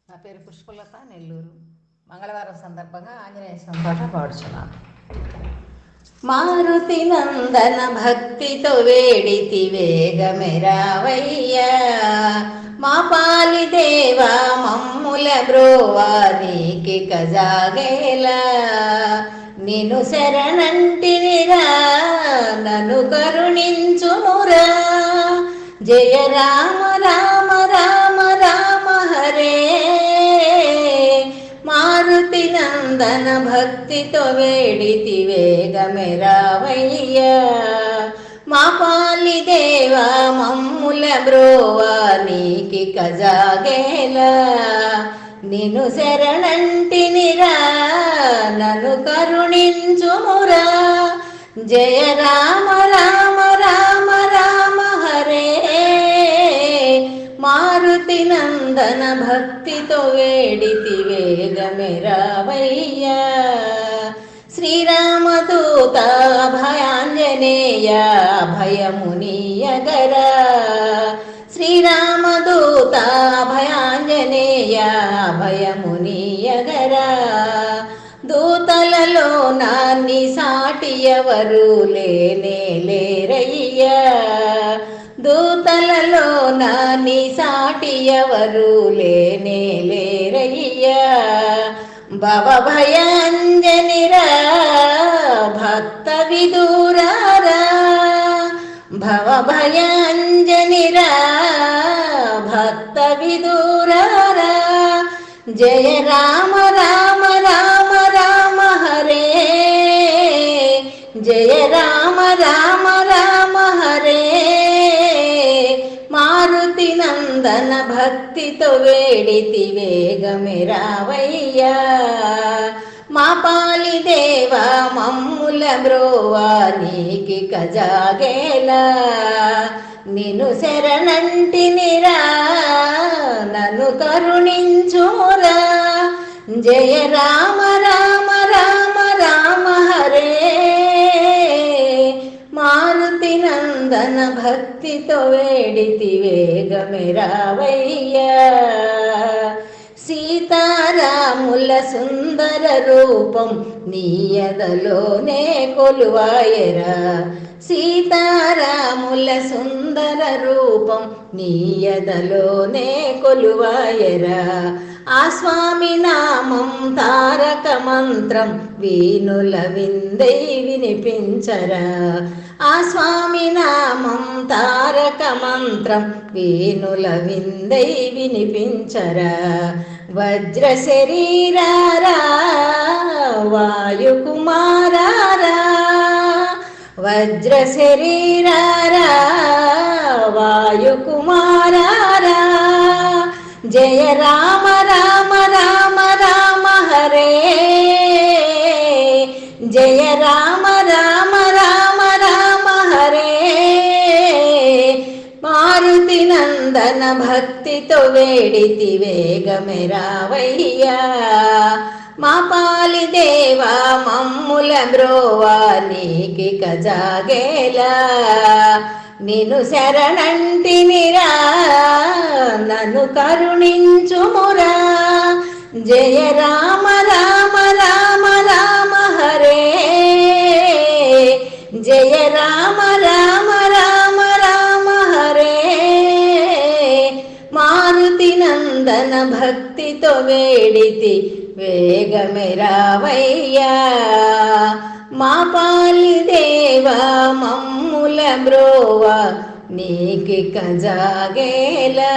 నా పేరు పుష్పలత, నెల్లూరు. మంగళవారం సందర్భంగా ఆంజనేయ స్వామి పాట పాడుచున్నాను. మారుతి నందన భక్తితో వేడితి వేగమెరావయ్యా, మా పాలి దేవా మమ్ముల బ్రోవా నీకి కజాగేలా. నిన్ను శరణంటినిరా నన్ను కరుణించుమురా, జయ రామ రామ రామ రామ హరే. మారుతి నందన భక్తితో వేడితి వేగమెరావయ్యా, మా పాలి దేవా మమ్ముల బ్రోవా నీకి కజాగేలా. నిన్ను శరణంటినిరా నన్ను కరుణించుమురా, జయ రామ రామ రామ రామ హరే. మారుతి నందన భక్తితో వేడితి వేగమెరావయ్యా, శ్రీరామదూత అభయాంజనేయ అభయమునీయగరా. శ్రీరామదూత అభయాంజనేయ అభయమునీయగరా. దూతలలో నాన్ని సాటి ఎవరు లేనే లేరయ్యా, దూతలలో నాన్ని సాటి ఎవరు లేనే లేరయ్యా. భవభయాంజనిరా భక్త విదూరారా, భవభయాంజనిరా భక్త విదూరారా. జయ రామ రామ రామ రామ హరే, జయ రామ రామ రామ హరే. మారుతి నందన భక్తితో వేడితి వేగమెరావయ్యా, మా పాలి దేవా మమ్ముల బ్రోవా నీకి కజాగేలా. నిన్ను శరణంటినిరా నన్ను కరుణించుమురా, జయ రామ రామ రామ రామ హరే. మారుతి నందన భక్తితో వేడితి వేగమెరావయ్యా, సీతారాముల సుందర రూపం నీయదలోనే కొలువాయరా. సీతారాముల సుందర రూపం నీయదలోనే కొలువాయరా. ఆ స్వామి నామం తారక మంత్రం వీణుల విందై వినిపించరా. ఆ స్వామి నామం తారక మంత్రం వీణుల విందై వినిపించరా. వజ్ర శరీరారా వాయుకుమారారా, వజ్ర శరీరారా వాయుకుమారారా. జయ రామ రామ రామ రామ హరే, జయ రామ రామ రామ రామ హరే. మారుతి నందన భక్తితో వేడితి వేగమెరావయ్యా, మా పాలి దేవా మమ్ముల బ్రోవా నీకి కజాగేలా. నిన్ను శరణంటినిరా నన్ను కరుణించుమురా, జయ రామ రామ రామ రామ హరే, జయ రామ రామ రామ రామ హరే. మారుతి నందన భక్తితో వేడితి వేగమెరావయ్యా, మా పాలి దేవా మమ్ముల బ్రోవా నీకి కజాగేలా.